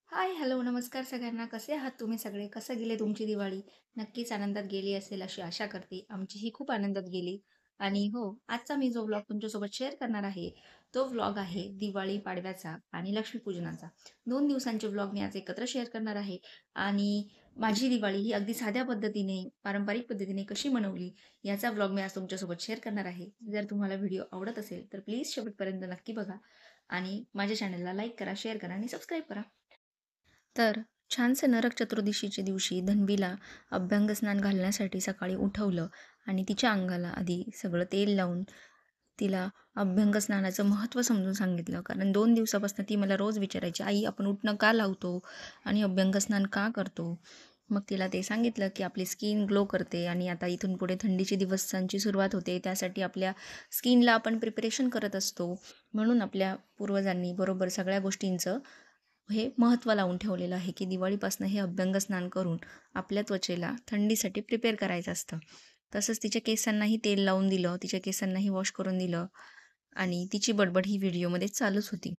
हाय, hello, नमस्कार सगळ्यांना. कसे आहात तुम्ही सगळे? कसं गेले तुमची दिवाळी? नक्कीच आनंदात गेली असेल अशी आशा करते. आमचीही खूप आनंदात गेली. आणि हो, आजचा मी जो व्लॉग तुमच्यासोबत शेअर करणार आहे, तो व्लॉग आहे दिवाळी पाडव्याचा आणि लक्ष्मीपूजनाचा. 2 दिवसांचे व्लॉग मी आज एकत्र शेअर करणार आहे. आणि माझी दिवाळी ही अगदी साध्या पद्धतीने, पारंपरिक पद्धतीने कशी मनवली, याचा व्लॉग मी आज तुमच्यासोबत शेअर करणार आहे. जर तुम्हाला व्हिडिओ आवडत असेल, तर प्लीज शेवटपर्यंत नक्की बघा आणि माझ्या चॅनलला लाईक करा, शेअर करा आणि सबस्क्राईब करा. तर छानसं नरक चतुर्दशीच्या दिवशी धन्वीला अभ्यंगस्नान घालण्यासाठी सकाळी उठवलं आणि तिच्या अंगाला आधी सगळं तेल लावून तिला अभ्यंगस्नानाचं महत्त्व समजून सांगितलं. कारण 2 दिवसापासून ती मला रोज विचारायची, "आई, आपण उटणं का लावतो आणि अभ्यंगस्नान का करतो?" मग तिला ते सांगितलं, की आपली स्किन ग्लो करते आणि आता इथून पुढे थंडीची दिवसांची सुरुवात होते. त्यासाठी आपल्या स्किनला आपण प्रिपरेशन करत असतो. म्हणून आपल्या पूर्वजांनी बरोबर सगळ्या गोष्टींचं हे महत्त्व लावून ठेवलेलं आहे, की दिवाळीपासून हे अभ्यंगस्नान करून आपल्या त्वचेला थंडीसाठी प्रिपेअर करायचं असतं. तसंच तिच्या केसांनाही तेल लावून दिलं, तिच्या केसांनाही वॉश करून दिलं आणि तिची बडबड ही व्हिडिओमध्ये चालूच होती.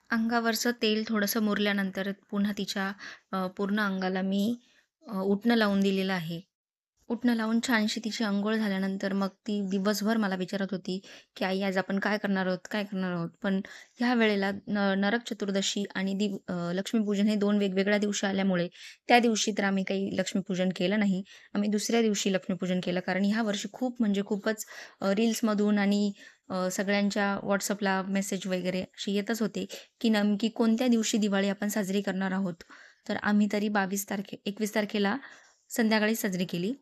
अंगावरचं तेल थोडंसं मुरल्यानंतर पुन्हा तिच्या पूर्ण अंगाला मी उटणं लावून दिलेलं आहे. उटणं लावून छानशी तिची अंघोळ झाल्यानंतर मग ती दिवसभर मला विचारत होती, की "आई, आज आपण काय करणार आहोत? काय करणार आहोत?" पण ह्या वेळेला नरक चतुर्दशी आणि लक्ष्मीपूजन हे 2 वेगवेगळ्या दिवशी आल्यामुळे त्या दिवशी तर आम्ही काही लक्ष्मीपूजन केलं नाही. आम्ही दुसऱ्या दिवशी लक्ष्मीपूजन केलं. कारण ह्या वर्षी खूप म्हणजे खूपच रील्समधून आणि सगळ्यांच्या WhatsAppला मेसेज वगैरे असे येतच होते, की नेमकी कोणत्या दिवशी दिवाळी आपण साजरी करणार आहोत. तर आम्ही तरी 21 तारखेला संध्याकाळी साजरी केली.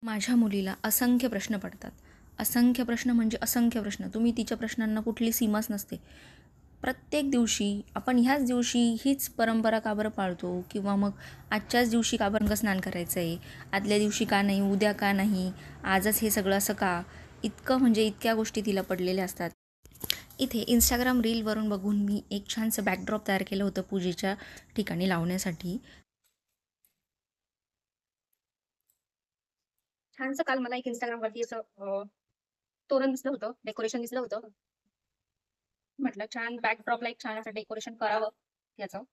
माझ्या मुलीला असंख्य प्रश्न पडतात. असंख्य प्रश्न म्हणजे असंख्य प्रश्न. तुम्ही तिच्या प्रश्नांना कुठली सीमाच नसते. प्रत्येक दिवशी आपण ह्याच दिवशी हीच परंपरा का बरं पाळतो? किंवा मग आजच्याच दिवशी का बरं स्नान करायचं आहे? आदल्या दिवशी का नाही? उद्या का नाही? आजच हे सगळं असं का? इतकं म्हणजे इतक्या गोष्टी तिला पडलेल्या असतात. इथे Instagram रीलवरून बघून मी एक छानसं बॅकड्रॉप तयार केलं होतं पूजेच्या ठिकाणी लावण्यासाठी. छानसं काल मला एक Instagramवरती असं तोरण दिसलं होतं, डेकोरेशन दिसलं होतं. म्हटलं छान बॅकड्रॉपला एक छान असं डेकोरेशन करावं याचं.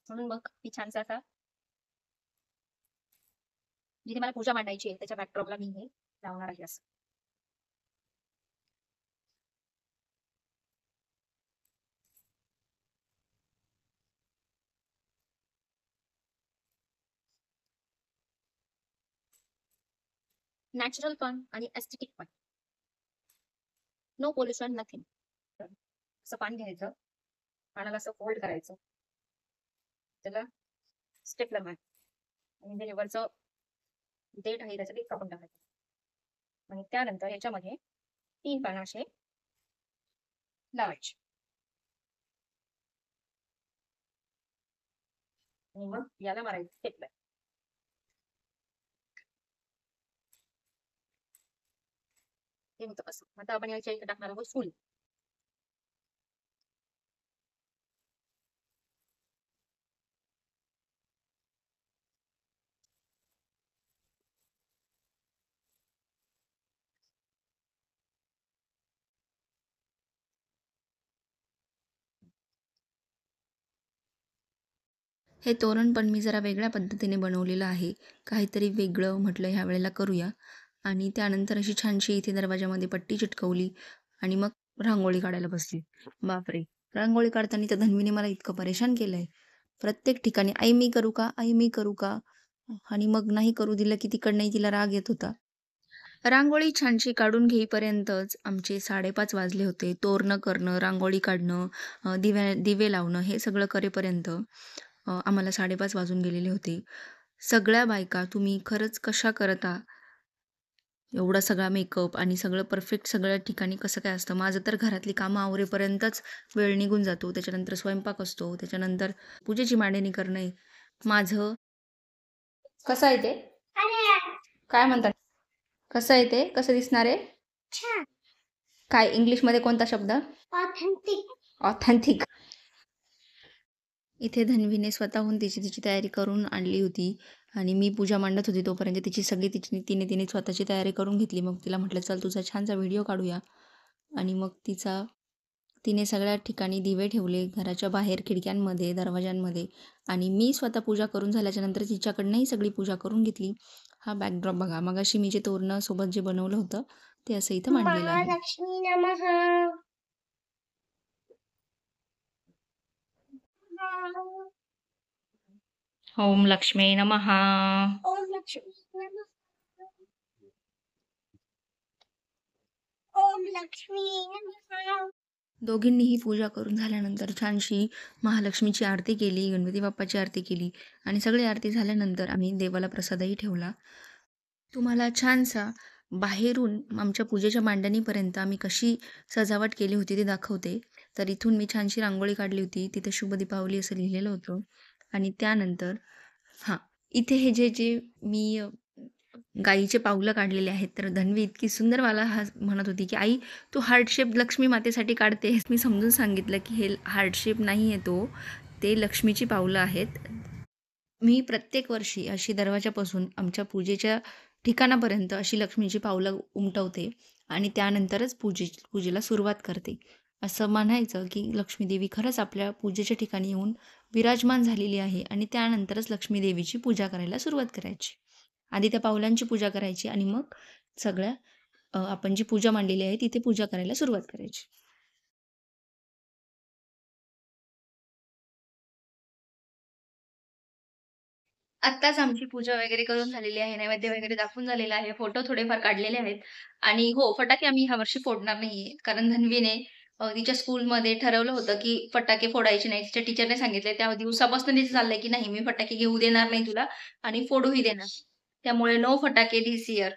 म्हणून मग मी छानसा असा जिथे मला पूजा मांडायची आहे त्याच्या बॅकड्रॉपला मी हे लावणार आहे असं. नॅचरल पण आणि एस्थेटिक पण. No pollution nothing. असं पान घ्यायचं, पानाला असं फोल्ड करायचं, त्याला स्टेपलर मारायचं आणि जे वरचं देठ आहे त्याचं ते कापून टाकायचं आणि त्यानंतर याच्यामध्ये 3 पानं असे लावायचे आणि मग याला मारायचं स्टेपलर. हे होतं असं. आता आपण याच्या इथे टाकणार आहोत फुल. हे तोरण पण मी जरा वेगळ्या पद्धतीने बनवलेलं आहे. काहीतरी वेगळं म्हटलं ह्या वेळेला करूया आणि त्यानंतर अशी छानशी इथे दरवाजामध्ये पट्टी चिटकवली आणि मग रांगोळी काढायला बसली. बापरे! रांगोळी काढताना त्या धन्वीने मला इतकं परेशान केलंय. प्रत्येक ठिकाणी "आई मी करू का? आई मी करू का?" आणि मग नाही करू दिलं की तिकडनंही तिला राग येत होता. रांगोळी छानशी काढून घेईपर्यंतच आमचे 5:30 वाजले होते. तोरणं करणं, रांगोळी काढणं, दिवे लावणं हे सगळं करेपर्यंत आम्हाला 5:30 वाजून गेलेले होते. सगळ्या बायका तुम्ही खरंच कशा करता? एवढा सगळा मेकअप आणि सगळं परफेक्ट सगळ्या ठिकाणी कसं काय असतं? माझं तर घरातली कामं आवरेपर्यंतच वेळ निघून जातो. त्याच्यानंतर स्वयंपाक असतो. त्याच्यानंतर पूजेची मांडणी करणे. माझं कसं आहे ते? काय म्हणतात? कसं आहे ते? कसं दिसणार आहे? काय इंग्लिशमध्ये कोणता शब्द? ऑथेंटिक. ऑथेंटिक. इथे धन्वीने स्वतःहून तिची तयारी करून आणली होती आणि मी पूजा मांडत होती तोपर्यंत तिची सगळी तिने स्वतःची तयारी करून घेतली. मग तिला म्हटलं, "चल तुझा छानसा व्हिडिओ काढूया." आणि मग तिचा तिने सगळ्या ठिकाणी दिवे ठेवले, घराच्या बाहेर, खिडक्यांमध्ये, दरवाजांमध्ये आणि मी स्वतः पूजा करून झाल्याच्यानंतर तिच्याकडनंही सगळी पूजा करून घेतली. हा बॅकड्रॉप बघा. मगाशी मी जे तोरणं सोबत जे बनवलं होतं, ते असं इथं मांडलेलं आहे. महालक्ष्मी नमः. ओम लक्ष्मी नमः. ओम लक्ष्मी नमः. ओम लक्ष्मी नमः. दोघींनीही पूजा करून झाल्यानंतर छानशी महालक्ष्मीची आरती केली, गणपती बाप्पाची आरती केली आणि सगळी आरती झाल्यानंतर आम्ही देवाला प्रसादही ठेवला. तुम्हाला छानसा बाहेरून आमच्या पूजेच्या मांडणीपर्यंत आम्ही कशी सजावट केली होती ते दाखवते. तर इथून मी छानशी रांगोळी काढली होती. तिथं शुभ दीपावली असं लिहिलेलं होतं आणि त्यानंतर हां, इथे हे जे जे मी गाईचे पावलं काढलेले आहेत. तर धन्वी इतकी सुंदर मला म्हणत होती, की "आई, तू हार्ट शेप लक्ष्मी मातेसाठी काढतेस." मी समजून सांगितलं, की हे हार्ट शेप नाही आहे तो, ते लक्ष्मीची पावलं आहेत. मी प्रत्येक वर्षी अशी दरवाजापासून आमच्या पूजेच्या ठिकाणापर्यंत अशी लक्ष्मीची पावलं उमटवते आणि त्यानंतरच पूजेला सुरुवात करते. असं म्हणायचं, की लक्ष्मी देवी खरंच आपल्या पूजेच्या ठिकाणी येऊन विराजमान झालेली आहे आणि त्यानंतरच लक्ष्मी देवीची पूजा करायला सुरुवात करायची. आधी त्या पावलांची पूजा करायची आणि मग सगळ्या आपण जी पूजा मांडलेली आहे तिथे पूजा करायला सुरुवात करायची. आत्ताच आमची पूजा वगैरे करून झालेली आहे. नैवेद्य वगैरे दाखवून झालेला आहे. फोटो थोडेफार काढलेले आहेत आणि हो, फटाके आम्ही ह्यावर्षी फोडणार नाहीये. कारण धन्वीने तिच्या स्कूलमध्ये ठरवलं होतं, की फटाके फोडायचे नाही. तिच्या टीचरने सांगितलंय. त्या दिवसापासून तिचं चाललंय, की नाही मी फटाके घेऊ देणार नाही तुला आणि फोडूही देणार. त्यामुळे नो फटाके धिस इयर.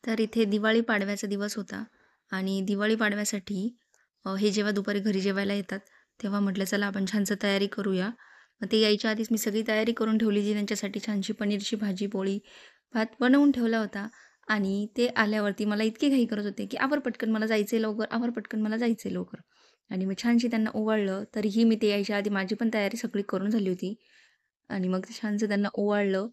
तर इथे दिवाळी पाडव्याचा दिवस होता आणि दिवाळी पाडव्यासाठी हे जेव्हा दुपारी घरी जेवायला येतात, तेव्हा म्हटलं चला आपण छानसं तयारी करूया. मग ते यायच्या आधीच मी सगळी तयारी करून ठेवली, जी त्यांच्यासाठी छानशी पनीरची भाजी, पोळी, भात बनवून ठेवला होता आणि ते आल्यावरती मला इतकी घाई करत होते, की "आवर पटकन मला जायचं लवकर, आवर पटकन मला जायचं लवकर." आणि मी छानशी त्यांना ओवाळलं. तरीही मी ते यायच्या आधी माझी पण तयारी सगळी करून झाली होती आणि मग ते छानसं त्यांना ओवाळलं.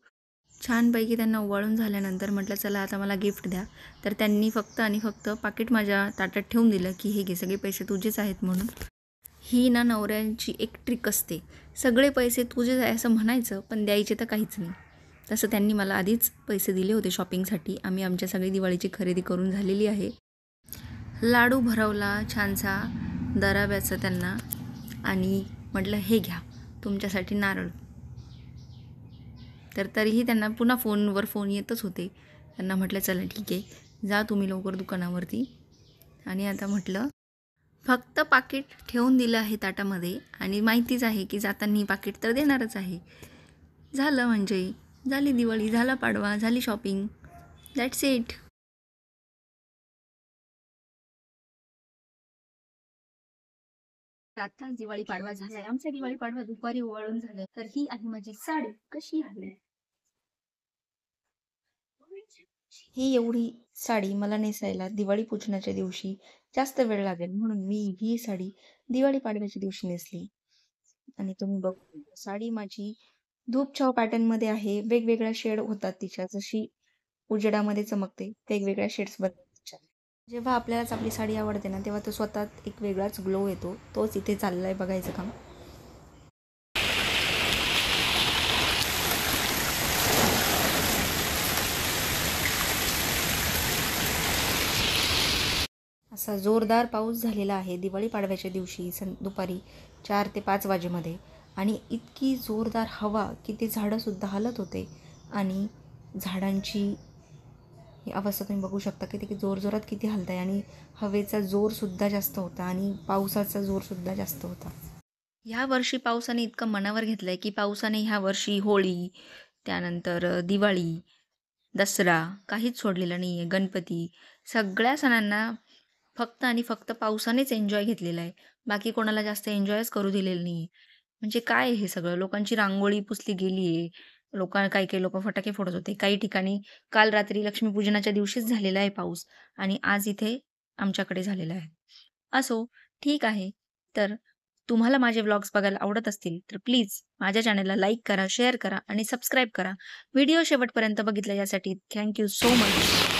छानपैकी त्यांना ओवाळून झाल्यानंतर म्हटलं चला आता मला गिफ्ट द्या. तर त्यांनी फक्त आणि फक्त पाकीट माझ्या ताटात ठेवून दिलं, की "हे घे सगळे पैसे तुझेच आहेत" म्हणून. ही ना नवऱ्यांची एक ट्रिक असते. सगळे पैसे तुझेच आहे असं म्हणायचं, पण द्यायचे तर काहीच नाही. तसं त्यांनी मला आधीच पैसे दिले होते शॉपिंगसाठी. आम्ही आमच्या सगळी दिवाळीची खरेदी करून झालेली आहे. लाडू भरवला छानसा दराव्याचा त्यांना आणि म्हटलं हे घ्या तुमच्यासाठी नारळ. तर तरीही त्यांना पुन्हा फोनवर फोन येतच होते. त्यांना म्हटलं चला ठीक आहे, जा तुम्ही लवकर दुकानावरती. आणि आता म्हटलं फक्त पाकीट ठेवून दिलं आहे ताटामध्ये आणि माहितीच आहे की जाताना पाकीट तर देणारच आहे. झालं म्हणजे झाली दिवाळी, झाला पाडवा, झाली शॉपिंग. That's it. आत्ताच दिवाळी पाडवा झालाय. आमचा दिवाळी पाडवा दुपारी ओवाळून झालं. तर ही आहे माझी साडी. कशी आहे? ही एवढी साडी मला नेसायला दिवाळी पूजनाच्या दिवशी जास्त वेळ लागेल म्हणून मी ही साडी दिवाळी पाडव्याच्या दिवशी नेसली. आणि तुम्ही बघू साडी माझी धूप-छाव पॅटर्नमध्ये आहे. वेगवेगळ्या शेड होतात तिच्या जशी उजेडामध्ये चमकते वेगवेगळ्या शेड्स बनतात तिच्या. जेव्हा आपल्यालाच आपली साडी आवडते ना तेव्हा तो स्वतःत एक वेगळाच ग्लो येतो. तोच इथे चाललाय बघायचं काम. असा जोरदार पाऊस झालेला आहे दिवाळी पाडव्याच्या दिवशी दुपारी 4 ते 5 वाजेमध्ये आणि इतकी जोरदार हवा की ते झाडंसुद्धा हलत होते आणि झाडांची ही अवस्था तुम्ही बघू शकता की ते जोरजोरात किती हलत आहे आणि हवेचा जोरसुद्धा जास्त होता आणि पावसाचा जोरसुद्धा जास्त होता. ह्या वर्षी पावसाने इतकं मनावर घेतलं आहे की पावसाने ह्या वर्षी होळी, त्यानंतर दिवाळी, दसरा काहीच सोडलेलं नाही आहे. गणपती सगळ्या सणांना फक्त आणि फक्त पावसानेच एन्जॉय घेतलेला आहे. बाकी कोणाला जास्त एन्जॉयच करू दिलेलं नाही आहे. म्हणजे काय हे सगळं? लोकांची रांगोळी पुसली गेली आहे. काही-काही लोकं फटाके फोडत होते. काही ठिकाणी काल रात्री लक्ष्मीपूजनाच्या दिवशीच झालेला आहे पाऊस आणि आज इथे आमच्याकडे झालेला आहे. असो, ठीक आहे. तर तुम्हाला माझे व्लॉग्स बघायला आवडत असतील, तर प्लीज माझ्या चॅनलला लाईक करा, शेअर करा आणि सबस्क्राईब करा. व्हिडिओ शेवटपर्यंत बघितला यासाठी थँक यू सो मच.